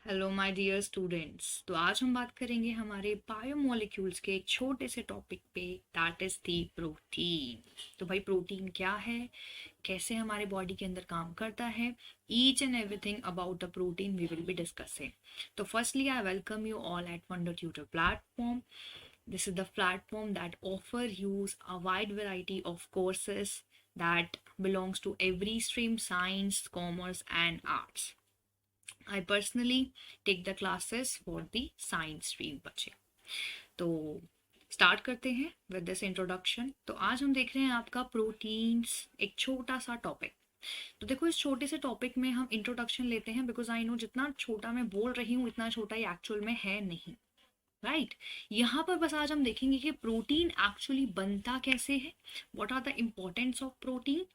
Hello my dear students. तो आज हम बात करेंगे हमारे बायोमोलिक्यूल्स के एक छोटे से टॉपिक पे, दैट इज दी प्रोटीन। तो भाई प्रोटीन क्या है, कैसे हमारे बॉडी के अंदर काम करता है, each and everything about the protein we will be discussing. तो firstly I welcome you all at Wonder Tutor platform. This is the platform that offer use a wide variety of courses that belongs to every stream: science, commerce and arts. I personally take the classes for the science stream बच्चे। तो start करते हैं with this introduction. तो आज हम देख रहे हैं आपका प्रोटीन्स, एक छोटा सा टॉपिक। तो देखो इस छोटे से टॉपिक में हम इंट्रोडक्शन लेते हैं बिकॉज आई नो जितना छोटा मैं बोल रही हूँ इतना छोटा ही एक्चुअल में है नहीं, राइट। यहाँ पर बस आज हम देखेंगे कि प्रोटीन एक्चुअली बनता कैसे है, what are the importance of protein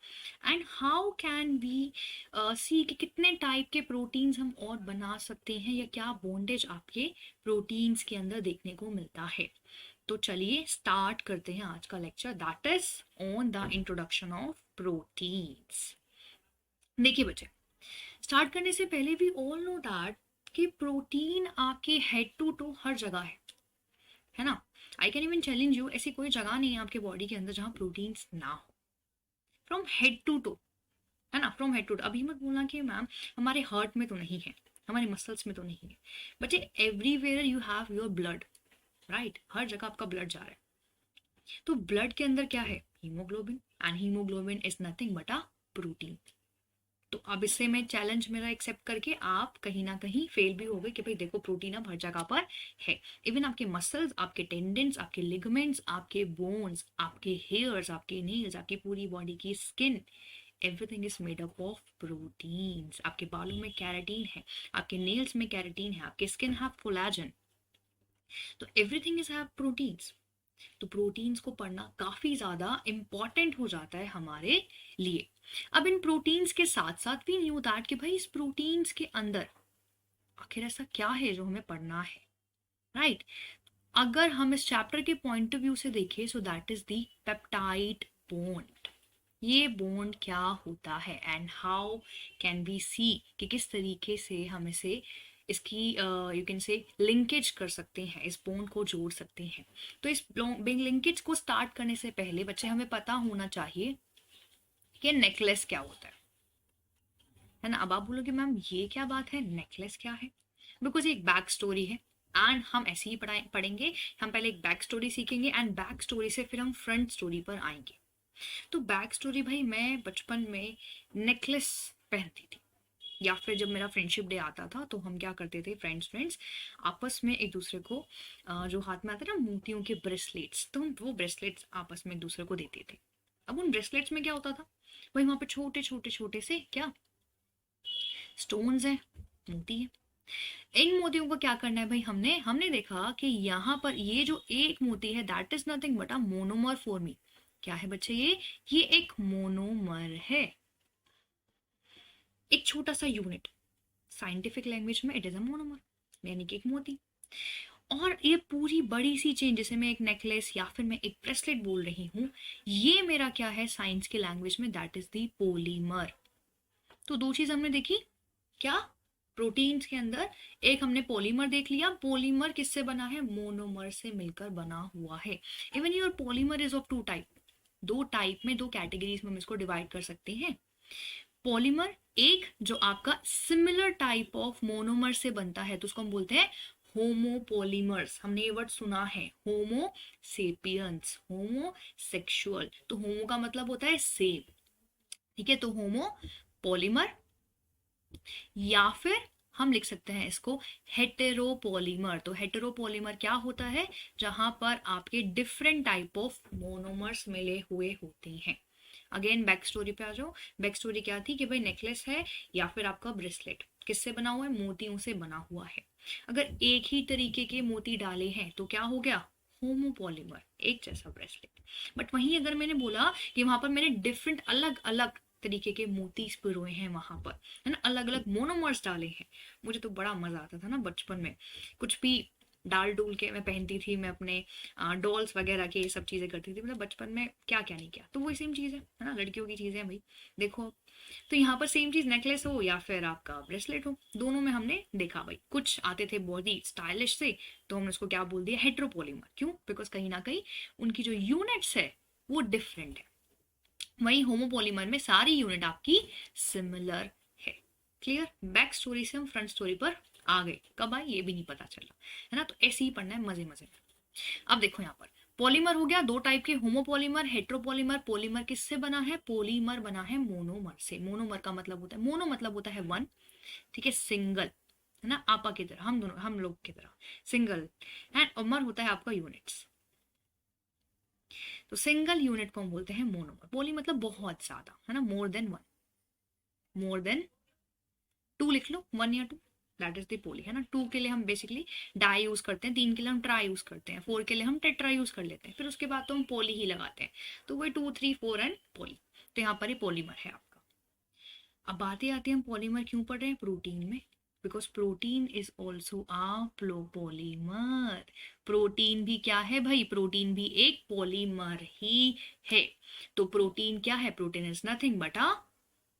and how can we see कि कितने टाइप के प्रोटीन्स हम और बना सकते हैं या क्या बॉन्डेज आपके प्रोटीन्स के अंदर देखने को मिलता है। तो चलिए स्टार्ट करते हैं आज का lecture, that is on the introduction of proteins. देखिए बच्चे, स्टार्ट करने से पहले वी ऑल नो दैट कि प्रोटीन आपके हेड टू टो हर जगह है ना। I can even challenge you, ऐसी कोई जगह नहीं है आपके बॉडी के अंदर जहां प्रोटीन्स ना हो। फ्रॉम हेड टू टो, है ना, फ्रॉम हेड टू टो। अभी मत बोलना कि मैम हमारे हार्ट में तो नहीं है, हमारे मसल्स में तो नहीं है। But everywhere you have your blood, right, हर जगह आपका ब्लड जा रहा है। तो ब्लड के अंदर क्या है, haemoglobin, and haemoglobin is nothing but a protein. तो अब इससे मैं चैलेंज मेरा एक्सेप्ट करके आप कहीं ना कहीं फेल भी हो गए कि भाई देखो प्रोटीन अब हर जगह पर है। इवन आपके मसल्स, आपके टेंडेंस, आपके लिगामेंट्स, आपके बोन्स, आपके हेयर्स, आपके नेल्स, आपकी पूरी बॉडी की skin, everything is made up of proteins. आपके बालों में कैराटीन है, आपके नेल्स में कैराटीन है, आपके स्किन हैव कोलाजन। तो एवरीथिंग इज हैव प्रोटीन्स। तो प्रोटीन्स को पढ़ना काफी ज्यादा इंपॉर्टेंट हो जाता है हमारे लिए। अब इन प्रोटीन्स के साथ साथ भी न्यू दैट कि भाई इस प्रोटीन्स के अंदर आखिर ऐसा क्या है जो हमें पढ़ना है, राइट। अगर हम इस चैप्टर के पॉइंट ऑफ व्यू से देखें, so that is the peptide bond. ये बॉन्ड क्या होता है and how can we see कि किस तरीके से हम इसे, इसकी यू कैन से लिंकेज कर सकते हैं, इस बॉन्ड को जोड़ सकते हैं। तो इस लिंकेज को स्टार्ट करने से पहले बच्चे हमें पता होना चाहिए कि नेकलेस क्या होता है ना। अब आप बोलोगे मैम ये क्या बात है, नेकलेस क्या है। बिकॉज ये एक बैक स्टोरी है एंड हम ऐसे ही पढ़ेंगे। हम पहले एक बैक स्टोरी सीखेंगे एंड बैक स्टोरी से फिर हम फ्रंट स्टोरी पर आएंगे। तो बैक स्टोरी, भाई मैं बचपन में नेकलेस पहनती थी, या फिर जब मेरा फ्रेंडशिप डे आता था तो हम क्या करते थे, फ्रेंड्स फ्रेंड्स आपस में एक दूसरे को जो हाथ में आते ना मोतियों के ब्रेसलेट्स, तो हम वो ब्रेसलेट्स आपस में एक दूसरे को देते थे। अब उन ब्रेसलेट्स में क्या होता था, भाई वहां पे छोटे छोटे छोटे से क्या स्टोन्स हैं, मोती है। इन मोतियों को क्या करना है भाई, हमने हमने देखा कि यहाँ पर ये जो एक मोती है that is nothing but a monomer for me. क्या है बच्चे, ये एक मोनोमर है, एक छोटा सा यूनिट। साइंटिफिक लैंग्वेज में इट इज अ मोनोमर, यानी कि एक मोती। और ये पूरी बड़ी सी चेन, जैसे मैं एक नेकलेस या फिर मैं एक ब्रेसलेट बोल रही हूँ, ये मेरा क्या है साइंस की लैंग्वेज में, दैट इज द पॉलीमर। तो दो चीज हमने देखी, क्या, प्रोटीन्स के अंदर एक हमने पॉलीमर देख लिया। पॉलीमर किससे बना है, मोनोमर से मिलकर बना हुआ है। Even your polymer is of two type, दो टाइप में, दो कैटेगरीज में हम इसको डिवाइड कर सकते हैं। पॉलीमर एक जो आपका सिमिलर टाइप ऑफ मोनोमर से बनता है तो उसको हम बोलते हैं होमोपॉलीमर्स। हमने ये वर्ड सुना है, होमो सेपियंस, होमो सेक्सुअल। तो होमो का मतलब होता है सेम, ठीक है। तो होमो पॉलीमर, या फिर हम लिख सकते हैं इसको हेटेरोपॉलीमर। तो हेटेरोपॉलीमर क्या होता है, जहां पर आपके डिफरेंट टाइप ऑफ मोनोमर्स मिले हुए होते हैं। अगेन बैक स्टोरी पे आ जाओ। बैक स्टोरी क्या थी कि भाई नेकलेस है या फिर आपका ब्रेसलेट किससे बना हुआ है, मोतियों से बना हुआ है। अगर एक ही तरीके के मोती डाले हैं तो क्या हो गया, होमोपॉलीमर, एक जैसा ब्रेसलेट। बट वहीं अगर मैंने बोला कि वहां पर मैंने डिफरेंट अलग अलग तरीके के मोती पिरोए हैं वहां पर, है ना, अलग अलग मोनोमर्स डाले हैं। मुझे तो बड़ा मजा आता था ना बचपन में, कुछ भी डाल डूल के मैं पहनती थी, मैं अपने डॉल्स वगैरह के ये सब चीजें करती थी, मतलब बचपन में क्या क्या नहीं किया। तो वही सेम चीज है ना, लड़कियों की चीजें हैं भाई। देखो तो यहाँ पर सेम चीज, नेकलेस हो या फिर आपका ब्रेसलेट हो, दोनों में हमने देखा भाई कुछ आते थे बॉडी स्टाइलिश से, तो हमने उसको क्या बोल दिया, हेट्रोपॉलीमर। क्यों? बिकॉज कहीं ना कहीं उनकी जो यूनिट्स है वो डिफरेंट है। वही होमोपॉलीमर में सारी यूनिट आपकी सिमिलर है। क्लियर? बैक स्टोरी से हम फ्रंट स्टोरी पर आ गए, कब आए ये भी नहीं पता चला, है ना। तो ऐसे ही पढ़ना है मजे मजे में। अब देखो यहाँ पर पॉलीमर हो गया दो टाइप के, होमोपॉलीमर, हेट्रोपॉलीमर। पॉलीमर किससे बना है? पॉलीमर बना है मोनोमर से। मोनोमर का मतलब होता है, मोनो मतलब होता है वन, ठीक है, सिंगल, है ना, आपा की तरह, हम दोनों, हम लोग की तरह सिंगल, एंड अमर होता है आपका यूनिट्स। तो सिंगल यूनिट को हम बोलते हैं मोनोमर। पॉली मतलब बहुत ज्यादा, है ना, more than one, more than two लिख लो, वन या two, that is the poly, है ना। टू के लिए हम बेसिकली डाई यूज करते हैं, तीन के लिए हम ट्राई यूज करते हैं, फोर के लिए हम टेट्रा यूज कर लेते हैं, फिर उसके बाद तो हम पॉली ही लगाते हैं। तो वही two three four and poly. तो यहाँ पर ये पॉलीमर है आपका। अब बातें आती है हम पॉलीमर क्यों पढ़ रहे हैं प्रोटीन में, because protein is also a polymer. Protein भी क्या है भाई? प्रोटीन भी एक पॉलीमर ही है। तो प्रोटीन क्या है? Protein is nothing but a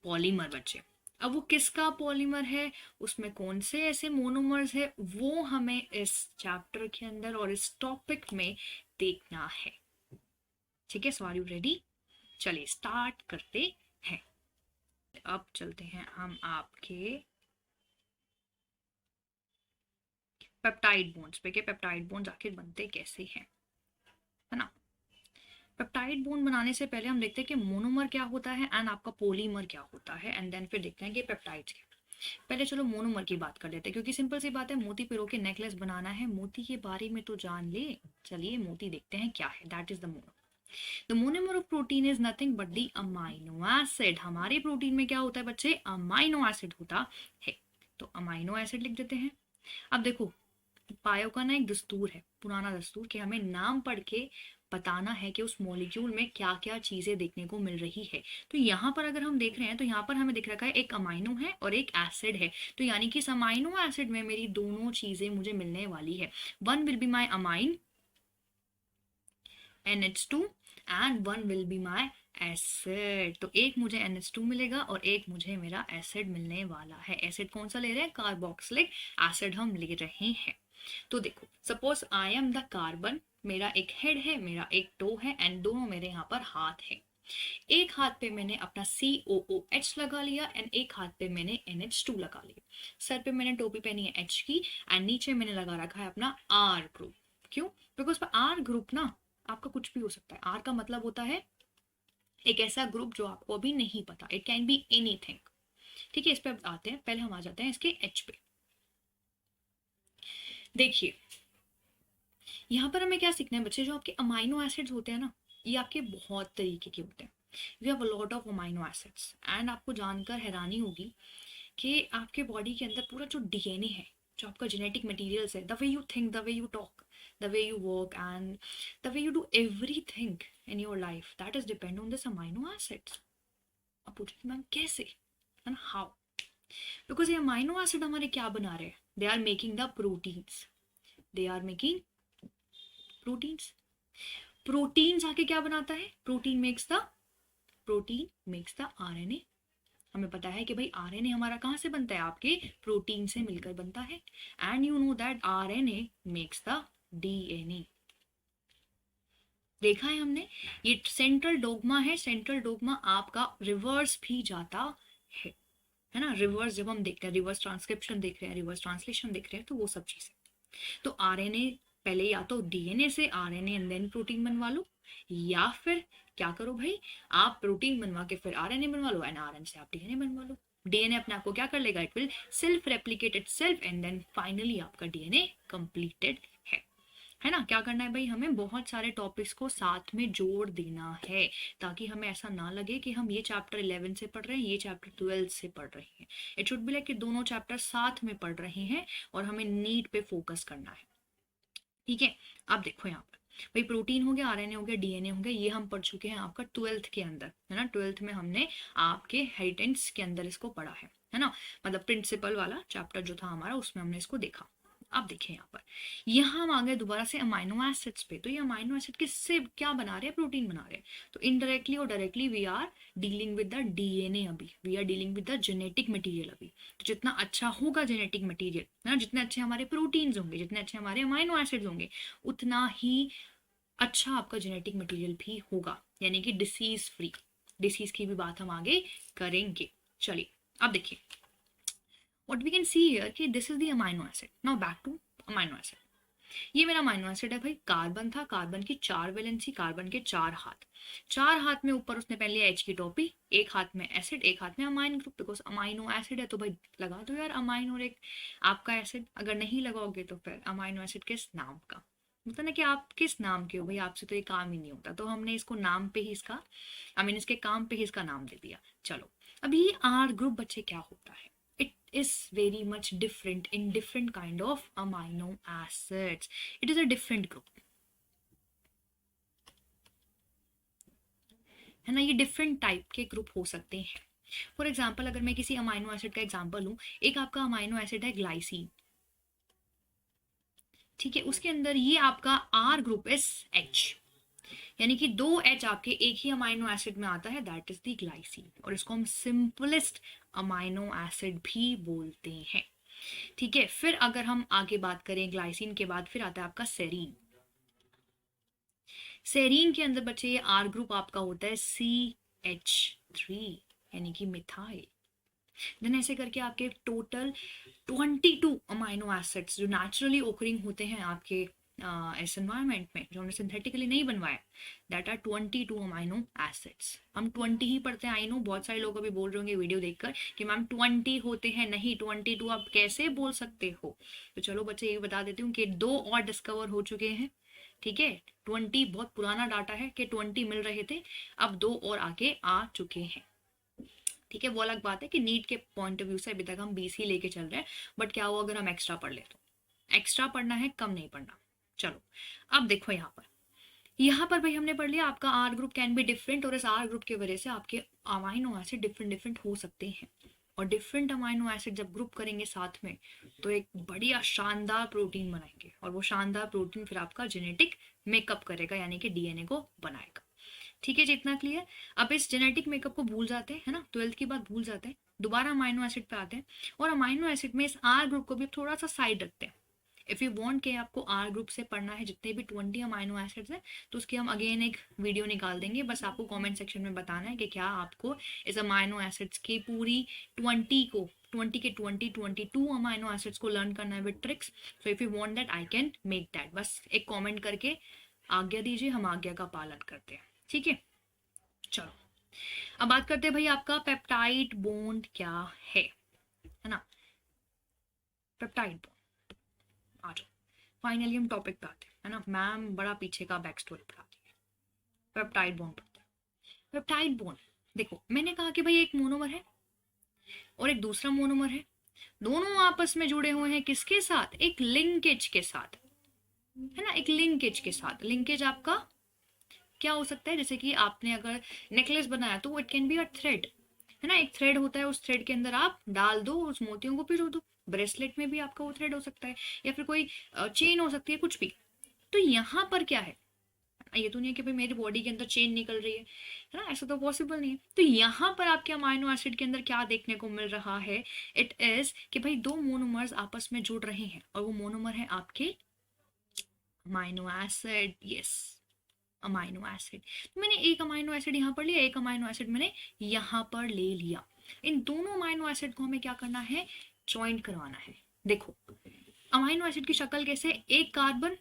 polymer बच्चे। अब वो किसका पॉलीमर है, उसमें कौन से ऐसे मोनोमर्स है, वो हमें इस चैप्टर के अंदर और इस टॉपिक में देखना है। ठीक है, सो आर यू रेडी? चलिए स्टार्ट करते हैं। अब चलते हैं हम आपके पेप्टाइड बॉन्ड्स पे, के पेप्टाइड बॉन्ड्स आखिर बनते कैसे हैं, है ना। पेप्टाइड बॉन्ड बनाने से पहले हम देखते हैं कि मोनोमर क्या होता है एंड आपका पॉलीमर क्या होता है, एंड देन फिर देखते हैं कि पेप्टाइड्स क्या। पहले चलो मोनोमर की बात कर लेते हैं, क्योंकि सिंपल सी बात है, मोती पिरो के नेकलेस बनाना है, मोती के बारे में तो जान ले। चलिए मोती देखते हैं क्या है, that is the monomer. The monomer of protein is nothing but the amino acid. हमारे प्रोटीन में क्या होता है बच्चे? अमाइनो एसिड होता है। तो अमाइनो एसिड लिख देते हैं। अब देखो बायो का ना एक दस्तूर है, पुराना दस्तूर, कि हमें नाम पढ़ के बताना है कि उस मॉलिक्यूल में क्या क्या चीजें देखने को मिल रही है। तो यहाँ पर अगर हम देख रहे हैं तो यहाँ पर हमें दिख रखा है एक अमाइनो है और एक एसिड है। तो यानी कि इस अमाइनो एसिड में मेरी दोनों चीजें मुझे मिलने वाली है। One will be my amine NH2 and one will be my acid. तो एक मुझे NH2 मिलेगा और एक मुझे मेरा एसिड मिलने वाला है। एसिड कौन सा ले रहे हैं? कार्बोक्सिलिक एसिड हम ले रहे हैं। तो देखो suppose I am the carbon, मेरा एक हेड है, मेरा एक टो है, एंड दोनों मेरे यहाँ पर हाथ है। एक हाथ पे मैंने अपना COOH लगा लिया एंड एक हाथ पे मैंने NH2 लगा लिया। सर पे मैंने टोपी पहनी है H की, एंड नीचे मैंने लगा रखा है अपना R ग्रुप। क्यों? बिकॉज R ग्रुप ना आपका कुछ भी हो सकता है। R का मतलब होता है एक ऐसा ग्रुप जो आपको अभी नहीं पता, इट कैन बी एनीथिंग। ठीक है, इस पे आते हैं, पहले हम आ जाते हैं इसके H पे। देखिए यहाँ पर हमें क्या सीखना है बच्चे, जो आपके अमाइनो एसिड्स होते हैं ना, ये आपके बहुत तरीके के होते हैं। We have a lot of amino acids, and आपको जानकर हैरानी होगी कि आपके बॉडी के अंदर पूरा जो DNA है, जो आपका जेनेटिक मटेरियल्स है, the way you think, the way you talk, the way you work and the way you do everything in your life, that is depend on this amino acids. अब पूछे ma'am कैसे, and how? Because ये amino acid हमारे क्या बना रहे हैं? They are making the proteins, they are making proteins. Proteins आके क्या बनाता है? Protein makes the RNA। हमें पता है कि भाई RNA हमारा कहां से बनता है? आपके प्रोटीन से मिलकर बनता है। And you know that RNA makes the DNA। देखा है हमने, ये सेंट्रल डोग्मा है। सेंट्रल डोग्मा आपका रिवर्स भी जाता है ना। रिवर्स जब हम देखते हैं, रिवर्स ट्रांसक्रिप्शन देख रहे हैं, रिवर्स ट्रांसलेशन देख रहे हैं, तो वो सब चीजें। तो RNA पहले या तो DNA से RNA एंड देन प्रोटीन बनवा लो, या फिर क्या करो भाई, आप प्रोटीन बनवा के फिर RNA बनवा लो, एंड RNA से आप DNA बनवा लो। DNA अपने आप को क्या कर लेगा? It will self replicate itself and then finally आपका DNA कंप्लीटेड है ना। क्या करना है भाई? हमें बहुत सारे टॉपिक्स को साथ में जोड़ देना है, ताकि हमें ऐसा ना लगे कि हम ये चैप्टर 11 से पढ़ रहे हैं, ये चैप्टर 12 से पढ़ रहे हैं। इट शुड बी लाइक कि दोनों चैप्टर साथ में पढ़ रहे हैं और हमें नीड पे फोकस करना है। ठीक है, अब देखो यहाँ पर भाई प्रोटीन हो गया, RNA हो गया, DNA हो गया, ये हम पढ़ चुके हैं आपका 12th के अंदर, है ना। 12th में हमने आपके हेरिटेंस के अंदर इसको पढ़ा है ना। मतलब प्रिंसिपल वाला चैप्टर जो था हमारा, उसमें हमने इसको देखा। अब देखिए यहाँ हम आ गए दोबारा से अमाइनो एसिड्स पे। तो ये अमाइनो एसिड किससे क्या बना रहे हैं, प्रोटीन बना रहे हैं। तो इनडायरेक्टली और directly we are dealing with the DNA, अभी we are dealing with the genetic material. अभी तो जितना अच्छा होगा जेनेटिक मटेरियल है ना, जितने अच्छे हमारे प्रोटीन्स होंगे, जितने अच्छे हमारे अमाइनो एसिड्स होंगे, उतना ही अच्छा आपका जेनेटिक मटेरियल भी होगा, यानी कि डिसीज फ्री। डिसीज की भी बात हम आगे करेंगे। चलिए अब देखिए what we can see here कि this is the amino acid. Now back to amino acid. ये मेरा अमाइनो एसिड है भाई, कार्बन था, कार्बन की 4 वैलेंसी, कार्बन के 4 हाथ, 4 हाथ में ऊपर उसने पहन लिया एच की टोपी, एक हाथ में एसिड, एक हाथ में amine group, because amino acid है तो भाई लगा दो यार अमाइन और एक आपका एसिड। अगर नहीं लगाओगे तो फिर अमाइनो एसिड किस नाम का, मतलब ना कि आप किस नाम के हो भाई, आपसे तो ये काम ही नहीं होता। तो हमने इसको नाम पे ही इसका इसके काम पे ही इसका नाम दे दिया। चलो अब ये आर ग्रुप बच्चे क्या होता है, is very much different in different kind of amino acids. It is a different group, है ना। ये डिफरेंट टाइप के ग्रुप हो सकते हैं। फॉर एग्जाम्पल अगर मैं किसी अमाइनो एसिड का एग्जाम्पल लूं, एक आपका अमाइनो एसिड है ग्लाइसिन, ठीक है, उसके अंदर ये आपका आर ग्रुप इज एच, यानी कि 2 एच आपके एक ही अमाइनो एसिड में आता है, दैट इज द ग्लाइसिन, और इसको हम सिंपलेस्ट अमाइनो एसिड भी बोलते हैं, ठीक है। फिर अगर हम आगे बात करें ग्लाइसिन के बाद, फिर आता है आपका सेरीन। सेरीन के अंदर बच्चे ये आर ग्रुप आपका होता है CH3, यानी कि मिथाइल। देन ऐसे करके आपके टोटल 22 अमाइनो एसिड्स जो नेचुरली ओकरिंग होते हैं आपके इस एनवायरनमेंट में, जो हमने सिंथेटिकली नहीं बनवाया, दैट आर 22 अमाइनो एसिड्स। हम 20 ही पढ़ते हैं, आई नो बहुत सारे लोग अभी बोल रहे होंगे वीडियो देखकर कि मैम 20 होते हैं, नहीं 22 आप कैसे बोल सकते हो। तो चलो बच्चे ये बता देती हूँ कि 2 और डिस्कवर हो चुके हैं, ठीक है। 20 बहुत पुराना डाटा है कि 20 मिल रहे थे, अब 2 और आगे आ चुके हैं, ठीक है। वो अलग बात है कि नीट के पॉइंट ऑफ व्यू से अभी तक हम 20 ही लेके चल रहे हैं, बट क्या हो अगर हम एक्स्ट्रा पढ़ ले, तो एक्स्ट्रा पढ़ना है, कम नहीं पढ़ना। चलो अब देखो यहाँ पर भाई हमने पढ़ लिया आपका R group can be different, और इस आर ग्रुप की वजह से आपके अमाइनो एसिड डिफरेंट डिफरेंट हो सकते हैं, और डिफरेंट अमाइनो एसिड जब ग्रुप करेंगे साथ में तो एक बढ़िया शानदार प्रोटीन बनाएंगे, और वो शानदार प्रोटीन फिर आपका जेनेटिक मेकअप करेगा, यानी कि डीएनए को बनाएगा, ठीक है जी। इतना क्लियर। अब इस जेनेटिक मेकअप को भूल जाते हैं, है ना, 12th की बात भूल जाते हैं, दोबारा अमाइनो एसिड पे आते हैं, और अमाइनो एसिड में इस आर ग्रुप को भी थोड़ा सा साइड रखते हैं। इफ यू वांट के आपको आर ग्रुप से पढ़ना है जितने भी 20 अमाइनो एसिड्स हैं, तो उसकी हम अगेन एक वीडियो निकाल देंगे, बस आपको कमेंट सेक्शन में बताना है कि क्या आपको इस अमाइनो एसिड्स की पूरी 20 के 22 अमाइनो एसिड्स को लर्न करना है with tricks. So if you want that I can make that, बस एक कॉमेंट करके आज्ञा दीजिए, हम आज्ञा का पालन करते हैं, ठीक है। चलो अब बात करते हैं भाई आपका पेप्टाइड बॉन्ड क्या है ना। पेप्टाइड बॉन्ड, आ जाओ फाइनली हम टॉपिक पे आते हैं, है ना। मैम बड़ा पीछे का बैक स्टोरी पढ़ाती है, पेप्टाइड बॉन्ड पढ़ते हैं। पेप्टाइड बॉन्ड देखो, मैंने कहा कि भाई एक मोनोमर है और एक दूसरा मोनोमर है, दोनों आपस में जुड़े हुए हैं किसके साथ, एक लिंकेज के साथ, है ना, एक लिंकेज के साथ। लिंकेज आपका क्या हो सकता है, जैसे कि आपने अगर नेकलेस बनाया तो it can be a thread, है ना, एक थ्रेड होता है, उस थ्रेड के अंदर आप डाल दो उस मोतियों को पिरो दो। ब्रेसलेट में भी आपका वो थ्रेड हो सकता है, या फिर कोई चेन हो सकती है, कुछ भी। तो यहाँ पर क्या है, ये तो नहीं है कि भाई मेरी बॉडी के अंदर चेन निकल रही है ना, ऐसा तो पॉसिबल नहीं है। तो यहाँ पर आपके अमाइनो एसिड के अंदर क्या देखने को मिल रहा है, इट इज कि भाई 2 मोनोमर्स आपस में जुड़ रहे हैं, और वो मोनोमर है आपके amino acid, yes amino acid. तो मैंने एक अमाइनो एसिड यहाँ पर लिया, एक अमाइनो एसिड मैंने यहाँ पर ले लिया। इन दोनों अमाइनो एसिड को हमें क्या करना है, ज्वाइंट करवाना है। देखो अमाइनो एसिड की शक्ल कैसे, एक कार्बन,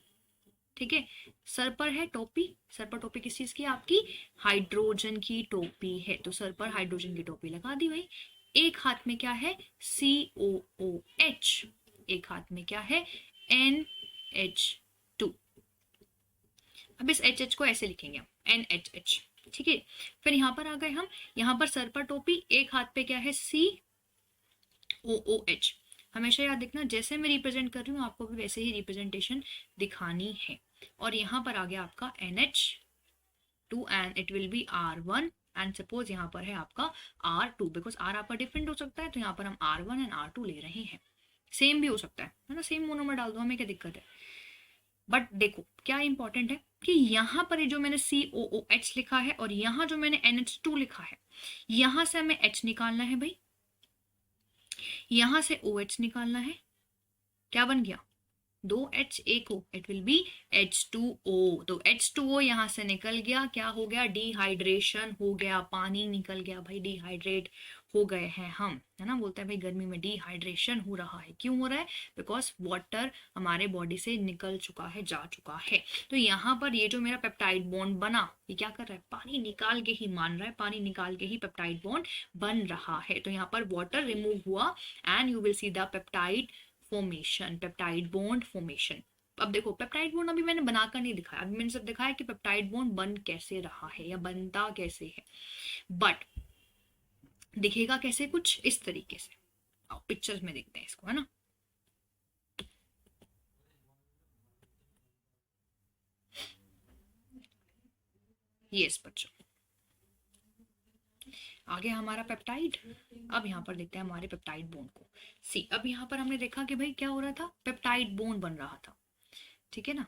ठीक है, सर पर है टोपी, सर पर टोपी किस चीज की, आपकी हाइड्रोजन की टोपी है, तो सर पर हाइड्रोजन की टोपी लगा दी भाई। एक हाथ में क्या है, COOH, एक हाथ में क्या है, NH2। अब इस HH को ऐसे लिखेंगे हम, NHH, ठीक है। फिर यहाँ पर आ गए हम, यहाँ पर सर पर टोपी, एक हाथ पे क्या है, COOH। हमेशा याद रखना, जैसे मैं रिप्रेजेंट कर रही हूँ आपको भी वैसे ही रिप्रेजेंटेशन दिखानी है। और यहाँ पर आ गया आपका NH2 and it will be R1, and suppose यहाँ पर है आपका R2, बिकॉज R आपका डिफरेंट हो सकता है, तो यहाँ पर हम R1 एंड R2 ले रहे हैं, सेम भी हो सकता है ना, सेम मोनोमर डाल दो, हमें क्या दिक्कत है। बट देखो क्या इंपॉर्टेंट है कि यहाँ पर ये जो मैंने COOH लिखा है और यहाँ जो मैंने NH2 लिखा है, यहाँ से हमें H निकालना है भाई, यहाँ से OH निकालना है। क्या बन गया, 2H एक हो, इट विल बी H2O। तो H2O यहाँ से निकल गया, क्या हो गया, डिहाइड्रेशन हो गया, पानी निकल गया भाई, डिहाइड्रेट हो गए हैं हम, है ना। बोलते हैं भाई गर्मी में डिहाइड्रेशन हो रहा है, क्यों हो रहा है, बिकॉज वाटर हमारे बॉडी से निकल चुका है, जा चुका है। तो यहाँ पर ये जो मेरा पेप्टाइड बॉन्ड बना, ये क्या कर रहा है, पानी निकाल के ही मान रहा है, पानी निकाल के ही पेप्टाइड बॉन्ड बन रहा है। तो यहाँ पर वाटर रिमूव हुआ and you will see the peptide formation, peptide bond formation. अब देखो पेप्टाइड बॉन्ड अभी मैंने बनाकर नहीं दिखाया, अभी मैंने सिर्फ दिखाया कि पेप्टाइड बॉन्ड बन कैसे रहा है या बनता कैसे है, बट दिखेगा कैसे, कुछ इस तरीके से। आओ पिक्चर्स में देखते हैं इसको, है ना। यस बच्चों, आगे हमारा पेप्टाइड। अब यहाँ पर देखते हैं हमारे पेप्टाइड बॉन्ड को। सी, अब यहाँ पर हमने देखा कि भाई क्या हो रहा था, पेप्टाइड बॉन्ड बन रहा था, ठीक है ना।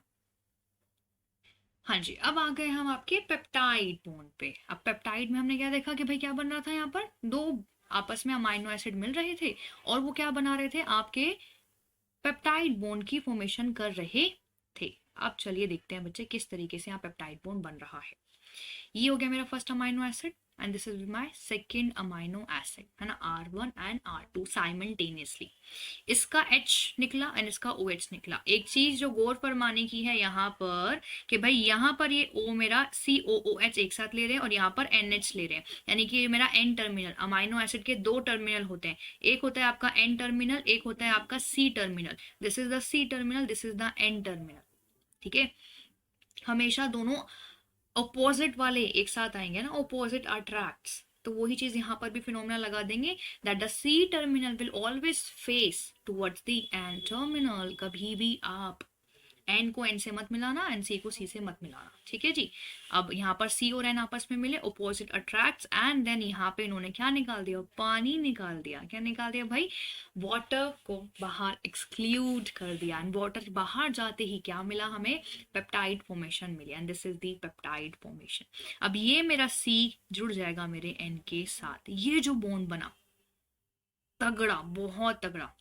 हाँ जी, अब आ गए हम आपके पेप्टाइड बॉन्ड पे। अब पेप्टाइड में हमने क्या देखा कि भाई क्या बन रहा था, यहाँ पर दो आपस में अमाइनो एसिड मिल रहे थे और वो क्या बना रहे थे, आपके पेप्टाइड बॉन्ड की फॉर्मेशन कर रहे थे। अब चलिए देखते हैं बच्चे किस तरीके से यहाँ पेप्टाइड बॉन्ड बन रहा है। ये हो गया मेरा first amino acid and this is my second amino acid, है ना, R1 एंड R2 साइमल्टेनियसली। इसका H निकला एंड इसका OH निकला। एक चीज जो गौर फरमाने की है यहाँ पर कि भाई यहाँ पर ये O मेरा COOH एक साथ ले रहे हैं और यहाँ पर NH ले रहे हैं, यानी कि ये मेरा N टर्मिनल, अमाइनो एसिड के दो टर्मिनल होते हैं, एक होता है आपका N टर्मिनल, एक होता है आपका C terminal. This is the C terminal, this is the N terminal, ठीक है। हमेशा दोनों अपोजिट वाले एक साथ आएंगे ना, अपोजिट अट्रैक्ट्स, तो वही चीज यहाँ पर भी फिनोमेना लगा देंगे that the C terminal will always face towards the N terminal. कभी भी आप N को N से मत मिलाना, एंड C को C से मत मिलाना, ठीक है जी। अब यहाँ पर C और N आपस में मिले, अपोजिट अट्रैक्ट्स, एंड देन यहाँ पे इन्होंने क्या निकाल दिया, पानी निकाल दिया। क्या निकाल दिया भाई, वाटर को बाहर एक्सक्लूड कर दिया, एंड वाटर बाहर जाते ही क्या मिला हमें, पेप्टाइड फॉर्मेशन मिली, and this is the peptide formation. अब ये मेरा C जुड़ जाएगा मेरे N के साथ, ये जो बॉन्ड बना तगड़ा, बहुत तगड़ा,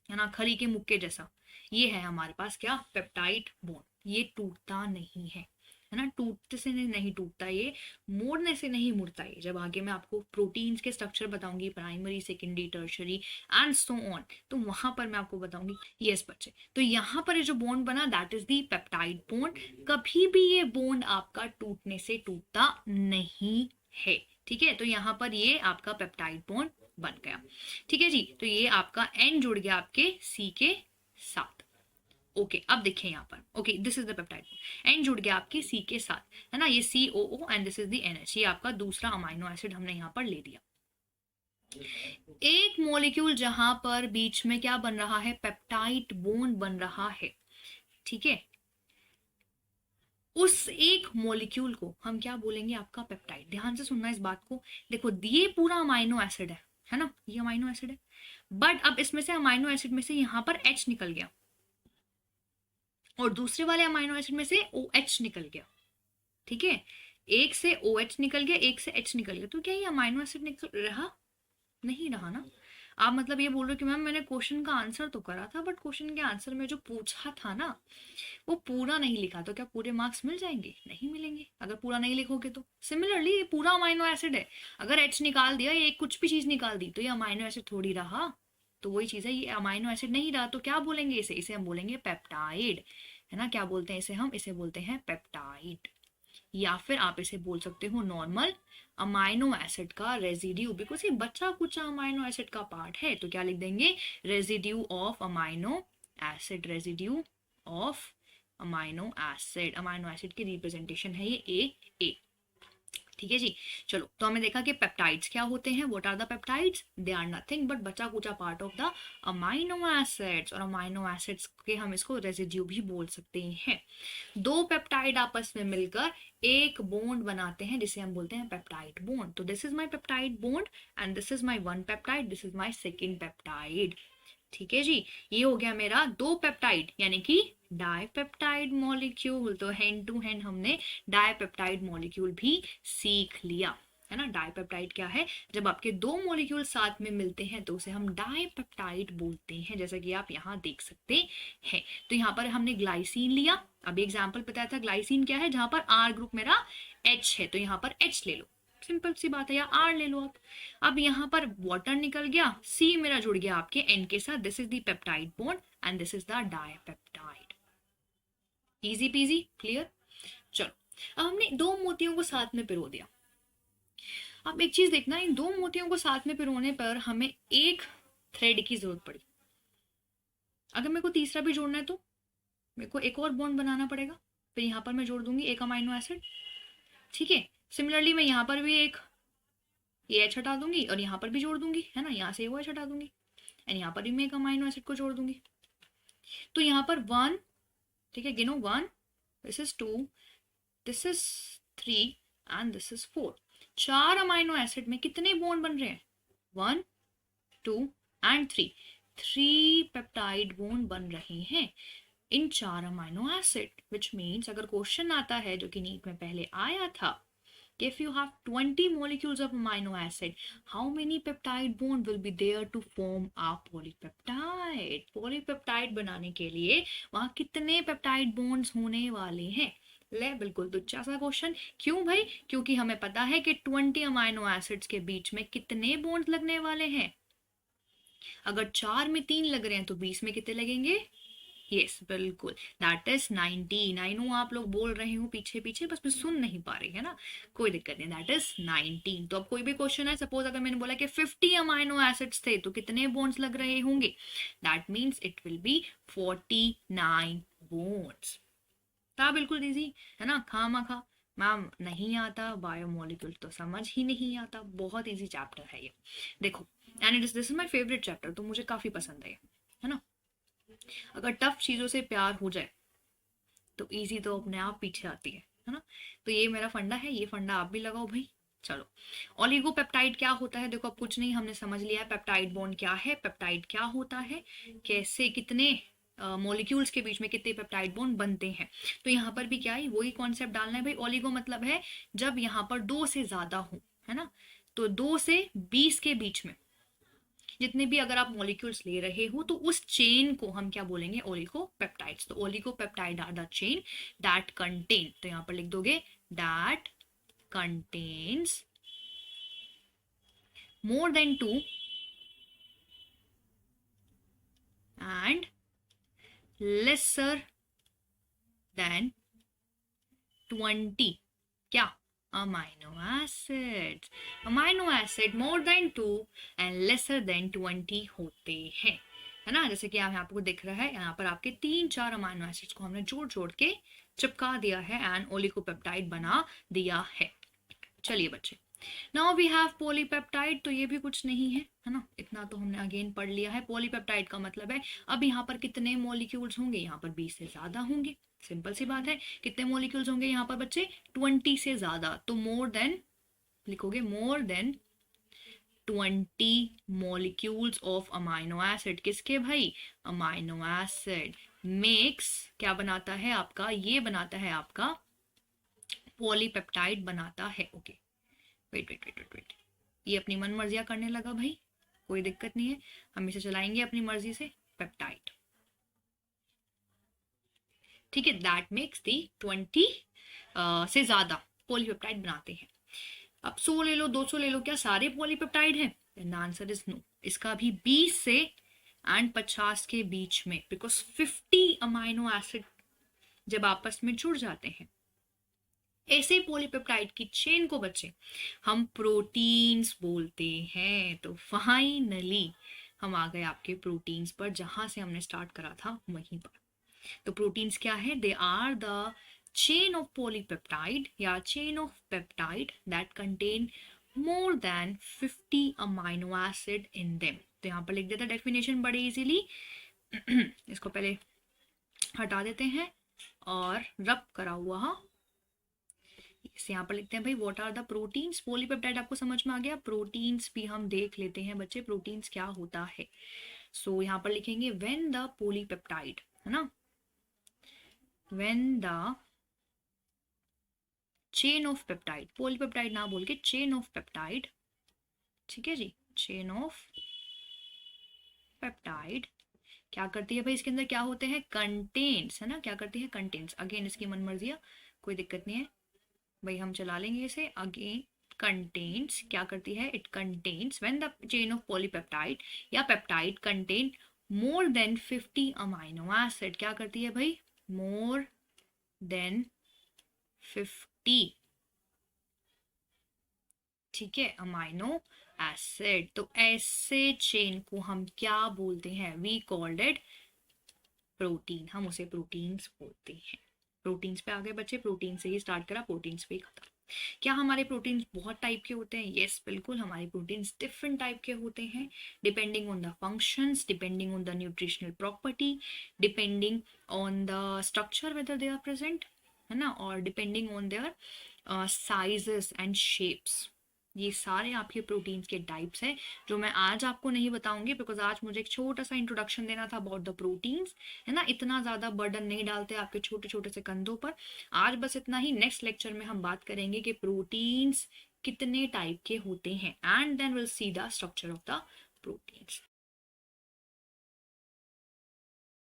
है ना, खरी के मुक्के जैसा, ये है हमारे पास क्या, पेप्टाइड बॉन्ड। ये टूटता नहीं है ना, टूटते से नहीं टूटता, ये मोड़ने से नहीं मुड़ता। ये जब आगे मैं आपको प्रोटीन्स के स्ट्रक्चर बताऊंगी, primary secondary tertiary and so on, तो वहां पर मैं आपको बताऊंगी। यस बच्चे, तो यहाँ पर ये जो बॉन्ड बना that is the peptide bond. कभी भी ये बॉन्ड आपका टूटने से टूटता नहीं है, ठीक है। तो यहाँ पर ये आपका पेप्टाइड बॉन्ड बन गया, ठीक है जी। तो ये आपका N जुड़ गया आपके C के साथ। ओके, अब देखिए यहाँ पर, okay this is the peptide, N जुड़ गया आपके C के साथ, है ना, ये COO and this is the NH। ये आपका दूसरा अमाइनो एसिड हमने यहाँ पर ले दिया। एक मॉलिक्यूल जहां पर बीच में क्या बन रहा है, पेप्टाइड बॉन्ड बन रहा है, ठीक है, उस एक मॉलिक्यूल को हम क्या बोलेंगे, आपका पेप्टाइड। ध्यान से सुनना इस बात को। देखो ये पूरा अमाइनो एसिड है ना, ये अमाइनो एसिड है, बट अब इसमें से अमाइनो एसिड में से यहां पर H निकल गया और दूसरे वाले अमाइनो एसिड में से OH निकल गया, ठीक है। एक से OH निकल गया, एक से H निकल गया, तो क्या ये अमाइनो एसिड निकल रहा, नहीं रहा ना। आप मतलब ये बोल रहे हो कि मैम मैंने क्वेश्चन का आंसर तो करा था, बट क्वेश्चन के आंसर में जो पूछा था ना वो पूरा नहीं लिखा, तो क्या पूरे मार्क्स मिल जाएंगे, नहीं मिलेंगे अगर पूरा नहीं लिखोगे तो। सिमिलरली ये पूरा अमाइनो एसिड है, अगर H निकाल दिया, ये कुछ भी चीज निकाल दी, तो ये अमाइनो एसिड थोड़ी रहा। तो वही चीज है, ये अमाइनो एसिड नहीं रहा, तो क्या बोलेंगे इसे, इसे हम बोलेंगे पेप्टाइड, है ना। क्या बोलते हैं इसे हम, इसे बोलते हैं पेप्टाइड, या फिर आप इसे बोल सकते हो नॉर्मल अमाइनो एसिड का रेजिड्यू, बिकॉज ये बच्चा कुछ अमाइनो एसिड का पार्ट है। तो क्या लिख देंगे, residue of amino acid, residue of amino acid. Amino acid की रिप्रेजेंटेशन है ये ए, ठीक है जी। चलो, तो हमने देखा कि पेप्टाइड्स क्या होते हैं, what are the peptides, they are nothing but बचा कुचा part of the amino acids, और अमाइनो एसिड्स के हम इसको रेजिड्यू भी बोल सकते हैं। दो पेप्टाइड आपस में मिलकर एक बॉन्ड बनाते हैं जिसे हम बोलते हैं पेप्टाइड बॉन्ड। तो this is my peptide bond and this is my one peptide, this is my second peptide, ठीक है जी, ये हो गया मेरा दो पेप्टाइड यानी कि डाइपेप्टाइड मॉलिक्यूल। तो हैंड टू हैंड हमने डाइपेप्टाइड मॉलिक्यूल भी सीख लिया, है ना। डाइपेप्टाइड क्या है? जब आपके दो मॉलिक्यूल साथ में मिलते हैं तो उसे हम डाइपेप्टाइड बोलते हैं, जैसा कि आप यहाँ देख सकते हैं। तो यहाँ पर हमने ग्लाइसिन लिया, अभी एग्जाम्पल बताया था। ग्लाइसिन क्या है? जहां पर आर ग्रुप मेरा H है तो यहाँ पर H ले लो, सिंपल सी बात है, या R ले लो आप। अब यहाँ पर वाटर निकल गया, C मेरा जुड़ गया आपके N के साथ, this is the peptide bond and this is the dipeptide. Easy PG, clear. चलो, अब हमने दो मोतियों को साथ में पिरो दिया। अब एक चीज देखना, इन दो मोतियों को साथ में पिरोने पर हमें एक थ्रेड की जरूरत पड़ी। अगर मेरे को तीसरा भी जोड़ना है तो मेरे को एक और बॉन्ड बनाना पड़ेगा, फिर यहाँ पर मैं जोड़ दूंगी एक अमाइनो एसिड, ठीक है। सिमिलरली मैं यहाँ पर भी एक ये H हटा दूंगी और यहाँ पर भी जोड़ दूंगी, है ना, यहाँ से वो H हटा दूंगी एंड यहाँ पर भी मैं एक अमाइनो एसिड को जोड़ दूंगी। तो यहाँ पर 1, ठीक है, गिनो 1, this is 2, this is 3 and this is 4। 4 amino acid में कितने बॉन्ड बन रहे हैं? 1, 2 एंड 3। 3 पेप्टाइड बॉन्ड बन रहे हैं इन 4 अमाइनो एसिड, विच मीन्स अगर क्वेश्चन आता है जो कि नीट में पहले आया था, if you have 20 molecules of amino acid, how many peptide bond will be there to form a polypeptide? polypeptide बनाने के लिए वहां कितने पेप्टाइड बॉन्ड्स होने वाले हैं? ले, बिल्कुल तुच्छा सा क्वेश्चन। क्यों भाई? क्योंकि हमें पता है कि 20 अमाइनो एसिड्स के बीच में कितने बॉन्ड्स लगने वाले हैं। अगर 4 में 3 लग रहे हैं तो 20 में कितने लगेंगे? यस, बिल्कुल, दैट इज 19। आई नो आप लोग बोल रहे हो पीछे पीछे, बस मैं सुन नहीं पा रही, है ना, कोई दिक्कत नहीं, दैट इज 19। तो अब कोई भी क्वेश्चन है, सपोज अगर मैंने बोला कि 50 अमाइनो एसिड्स थे तो कितने बॉन्ड्स लग रहे होंगे? That means it will be 49 bonds. था बिल्कुल इजी, है ना। खामा खा मैम नहीं आता बायोमोलिक्यूल तो समझ ही नहीं आता, बहुत इजी चैप्टर है ये, देखो। And this is my favourite chapter, तो मुझे काफी पसंद है ना। अगर टफ चीजों से प्यार हो जाए तो इजी तो अपने आप पीछे आती है ना। तो ये मेरा फंडा है, ये फंडा आप भी लगाओ भाई। चलो, ओलिगोपेप्टाइड क्या होता है? देखो, अब कुछ नहीं, हमने समझ लिया है पेप्टाइड बॉन्ड क्या है, पेप्टाइड क्या होता है, कैसे कितने मॉलिक्यूल्स के बीच में कितने पेप्टाइड बॉन्ड बनते हैं। तो यहाँ पर भी क्या है, वही कॉन्सेप्ट डालना है भाई। ओलिगो मतलब है जब यहाँ पर 2 से ज्यादा हो, है ना। तो 2 से 20 के बीच में जितने भी अगर आप मॉलिक्यूल्स ले रहे हो तो उस चेन को हम क्या बोलेंगे? ओलिगोपेप्टाइड्स। तो oligopeptide are the chain that contain, तो यहां पर लिख दोगे that contains more than 2 and lesser than 20 क्या? Amino acid. Amino acid more than 2 and lesser than 20 होते हैं, है ना। जैसे कि आप यहाँ पे दिख रहा है, यहाँ पर आपके 3-4 अमाइनो एसिड्स को हमने जोड़ जोड़ के चिपका दिया है एंड ओलिगोपेप्टाइड बना दिया है। चलिए बच्चे, नाउ वी हैव पॉलीपेप्टाइड। तो ये भी कुछ नहीं है ना, इतना तो हमने अगेन पढ़ लिया है। पॉलीपेप्टाइड का मतलब है अब यहाँ पर कितने मॉलिक्यूल्स होंगे? यहाँ पर 20 से ज्यादा होंगे, सिंपल सी बात है। कितने मॉलिक्यूल्स होंगे यहाँ पर बच्चे? 20 से ज्यादा। तो मोर देन लिखोगे, more than 20 molecules of amino acid. किसके भाई? अमाइनो एसिड मेक्स क्या बनाता है आपका? ये बनाता है आपका पॉलीपेप्टाइड बनाता है। Okay, wait wait wait wait wait, ये अपनी मन मर्जियां करने लगा भाई, कोई दिक्कत नहीं है, हम इसे चलाएंगे अपनी मर्जी से। पेप्टाइड, ठीक है, दैट मेक्स दी 20 से ज्यादा पॉलीपेप्टाइड बनाते हैं। अब 100 ले लो, 200 ले लो, क्या सारे पॉलीपेप्टाइड हैं? Answer is no. इसका भी 20 से एंड 50 के बीच में, बिकॉज 50 अमाइनो एसिड जब आपस में जुड़ जाते हैं, ऐसे पॉलीपेप्टाइड की चेन को बच्चे हम प्रोटीन्स बोलते हैं। तो फाइनली हम आ गए आपके प्रोटीन्स पर, जहां से हमने स्टार्ट करा था वहीं पर। तो प्रोटीन्स क्या है? They are the chain of polypeptide या chain of peptide that contain more than 50 amino acid in them. तो यहाँ पर लिख देता डेफिनेशन बड़े इजीली, इसको पहले हटा देते हैं और रब करा हुआ इसे यहाँ पर लिखते हैं भाई। What are the proteins? Polypeptide आपको समझ में आ गया। प्रोटीन्स भी हम देख लेते हैं बच्चे, प्रोटीन्स क्या होता है। सो यहाँ पर लिखेंगे व्हेन द पॉलीपेप्टाइड, है ना, when the chain of peptide, polypeptide ना बोल के चेन ऑफ पेप्टाइड, ठीक है जी, चेन ऑफ पेप्टाइड क्या करती है भाई, इसके अंदर क्या होते हैं, कंटेंट्स, है ना, क्या करती है, कंटेंट्स। अगेन इसकी मन मर्जी है, कोई दिक्कत नहीं है भाई, हम चला लेंगे इसे। अगेन कंटेंट्स क्या करती है, it contains when the chain of polypeptide या peptide contain more than 50 amino acid, क्या करती है भाई, मोर देन 50, ठीक है, अमाइनो एसिड। तो ऐसे चेन को हम क्या बोलते हैं, वी कॉल्ड इट प्रोटीन, हम उसे प्रोटीन्स बोलते हैं। प्रोटीन्स पे आ गए बच्चे, प्रोटीन से ही स्टार्ट करा, प्रोटीन्स पे ही खत्म। क्या हमारे प्रोटीन्स बहुत टाइप के होते हैं, यस बिल्कुल, हमारे प्रोटीन्स डिफरेंट टाइप के होते हैं, depending on the functions, depending on the nutritional property, depending on the structure whether they are present, है ना, और depending on their sizes and shapes. ये सारे आपके प्रोटीन्स के टाइप्स हैं जो मैं आज आपको नहीं बताऊंगी, बिकॉज आज मुझे एक छोटा सा इंट्रोडक्शन देना था अबाउट द प्रोटीन्स, है ना, इतना ज़्यादा बर्डन नहीं डालते आपके छोटे छोटे से कंधों पर। आज बस इतना ही, नेक्स्ट लेक्चर में हम बात करेंगे कि प्रोटीन्स कितने टाइप के होते हैं, and then will see the structure of the proteins.